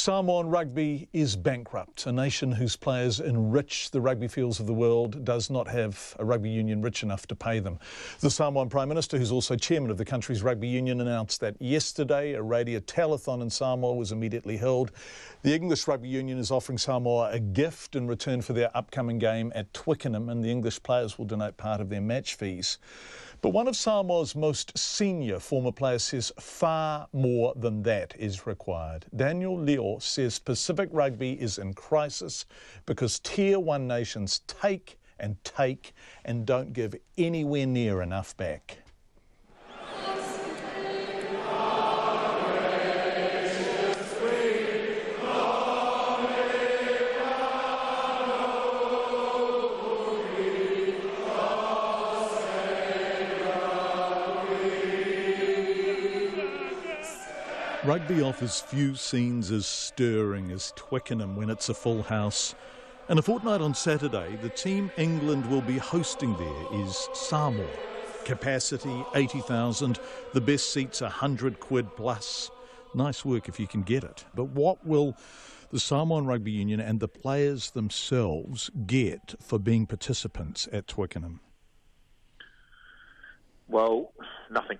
Samoan Rugby is bankrupt. A nation whose players enrich the rugby fields of the world does not have a rugby union rich enough to pay them. The Samoan Prime Minister, who's also chairman of the country's rugby union, announced that yesterday a radio telethon in Samoa was immediately held. The English Rugby Union is offering Samoa a gift in return for their upcoming game at Twickenham, and the English players will donate part of their match fees. But one of Samoa's most senior former players says far more than that is required. Daniel Leo says Pacific Rugby is in crisis because Tier 1 nations take and don't give anywhere near enough back. Rugby offers few scenes as stirring as Twickenham when it's a full house. And a fortnight on Saturday, the team England will be hosting there is Samoa. Capacity 80,000, the best seats £100 plus. Nice work if you can get it. But what will the Samoan Rugby Union and the players themselves get for being participants at Twickenham? Well, nothing.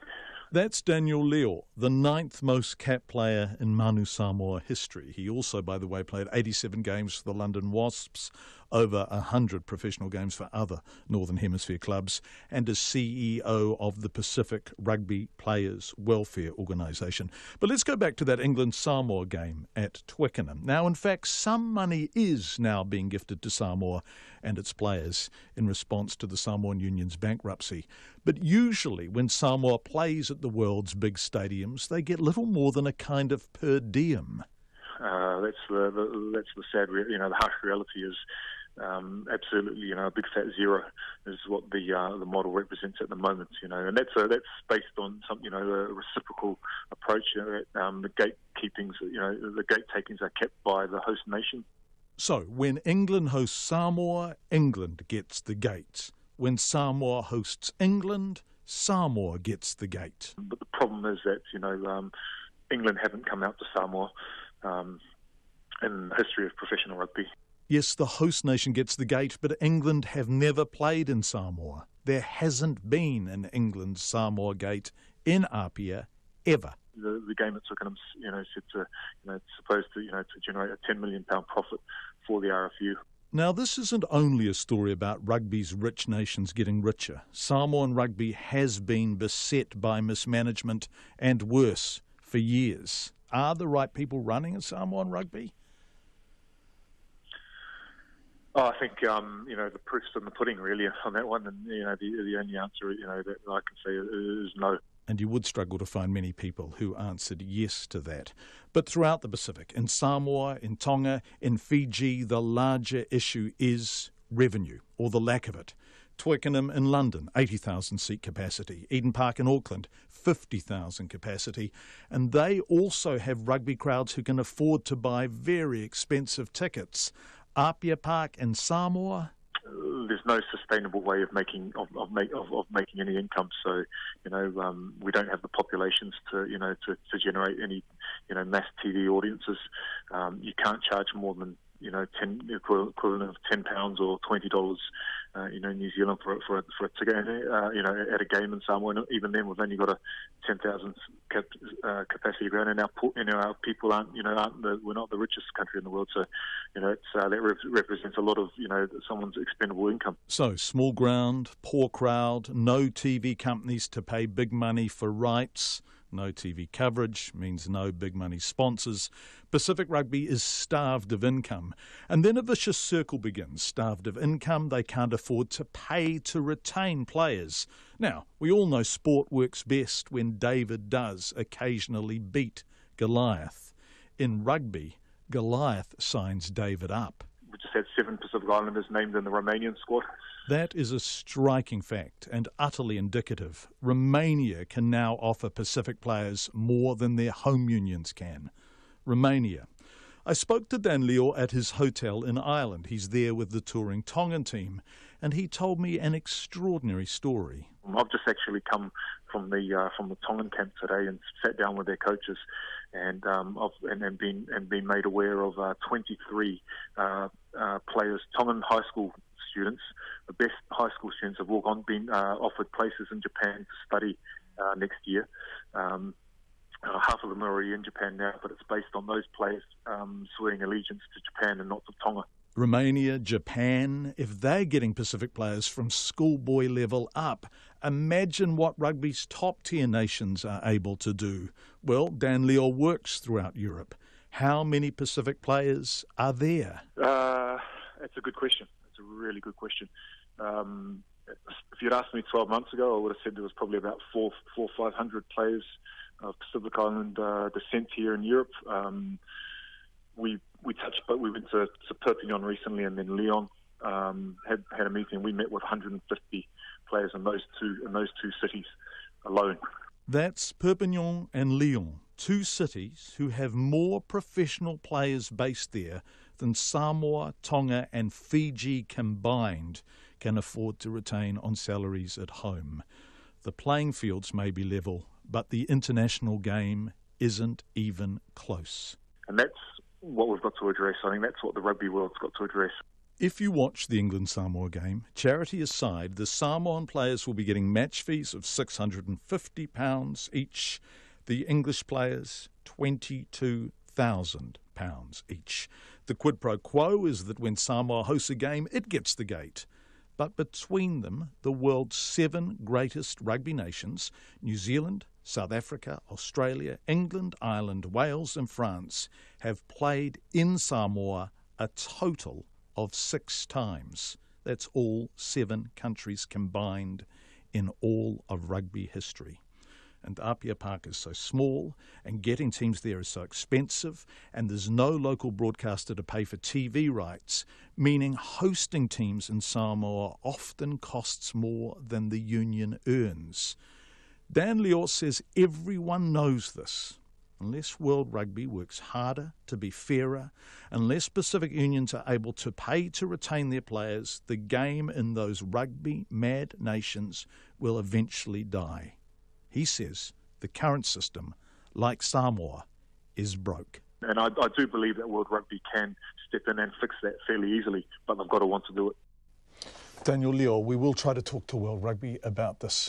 That's Daniel Leo, the 9th most capped player in Manu Samoa history. He also, by the way, played 87 games for the London Wasps, over 100 professional games for other Northern Hemisphere clubs, and is CEO of the Pacific Rugby Players Welfare Organisation. But let's go back to that England-Samoa game at Twickenham. Now, in fact, some money is now being gifted to Samoa and its players in response to the Samoan Union's bankruptcy. But usually when Samoa plays at the world's big stadiums, they get little more than a kind of per diem. That's the sad, the harsh reality is absolutely, a big fat zero is what the model represents at the moment, and that's based on some, a reciprocal approach. The gate takings are kept by the host nation. So when England hosts Samoa, England gets the gate. When Samoa hosts England, Samoa gets the gate. But the problem is that, England haven't come out to Samoa in the history of professional rugby. Yes, the host nation gets the gate, but England have never played in Samoa. There hasn't been an England-Samoa gate in Apia ever. The game at Twickenham's, said to, it's supposed to, to generate a £10 million profit for the RFU. Now, this isn't only a story about rugby's rich nations getting richer. Samoan rugby has been beset by mismanagement and worse for years. Are the right people running at Samoan rugby? Oh, I think, the proof's in the pudding, really, on that one. And, the only answer, that I can say is no. And you would struggle to find many people who answered yes to that. But throughout the Pacific, in Samoa, in Tonga, in Fiji, the larger issue is revenue, or the lack of it. Twickenham in London, 80,000 seat capacity. Eden Park in Auckland, 50,000 capacity. And they also have rugby crowds who can afford to buy very expensive tickets. Apia Park in Samoa, there's no sustainable way of making making any income. So, we don't have the populations to generate any, mass TV audiences. You can't charge more than, equivalent of £10 or $20, New Zealand for a ticket, at a game in Samoa. And even then, we've only got a 10,000 capacity ground, and our people aren't, we're not the richest country in the world. So, that represents a lot of, someone's expendable income. So, small ground, poor crowd, no TV companies to pay big money for rights. No TV coverage means no big money sponsors. Pacific Rugby is starved of income. And then a vicious circle begins. Starved of income, they can't afford to pay to retain players. Now, we all know sport works best when David does occasionally beat Goliath. In rugby, Goliath signs David up. We just had 7 Pacific Islanders named in the Romanian squad. That is a striking fact and utterly indicative. Romania can now offer Pacific players more than their home unions can. Romania. I spoke to Dan Leo at his hotel in Ireland. He's there with the touring Tongan team, and he told me an extraordinary story. I've just actually come from the Tongan camp today and sat down with their coaches, and been made aware of 23 players, Tongan high school students, the best high school students have all been offered places in Japan to study next year. Half of them are already in Japan now, but it's based on those players swearing allegiance to Japan and not to Tonga. Romania, Japan, if they're getting Pacific players from schoolboy level up, imagine what rugby's top-tier nations are able to do. Well, Dan Lior works throughout Europe. How many Pacific players are there? That's a good question. It's a really good question. If you'd asked me 12 months ago, I would have said there was probably about 400 or 500 players of Pacific Island descent here in Europe. We touched, but we went to Perpignan recently, and then Lyon had a meeting. We met with 150 players in those two cities alone. That's Perpignan and Lyon, two cities who have more professional players based there than Samoa, Tonga and Fiji combined can afford to retain on salaries at home. The playing fields may be level, but the international game isn't even close. And that's what we've got to address. I think that's what the rugby world's got to address. If you watch the England-Samoa game, charity aside, the Samoan players will be getting match fees of £650 each. The English players, £22,000 each. The quid pro quo is that when Samoa hosts a game, it gets the gate. But between them, the world's 7 greatest rugby nations, New Zealand, South Africa, Australia, England, Ireland, Wales and France, have played in Samoa a total of 6 times. That's all 7 countries combined in all of rugby history. And Apia Park is so small, and getting teams there is so expensive, and there's no local broadcaster to pay for TV rights, meaning hosting teams in Samoa often costs more than the union earns. Dan Lior says everyone knows this. Unless World Rugby works harder to be fairer, unless Pacific unions are able to pay to retain their players, the game in those rugby-mad nations will eventually die. He says the current system, like Samoa, is broke. And I do believe that World Rugby can step in and fix that fairly easily, but they've got to want to do it. Daniel Lior, we will try to talk to World Rugby about this.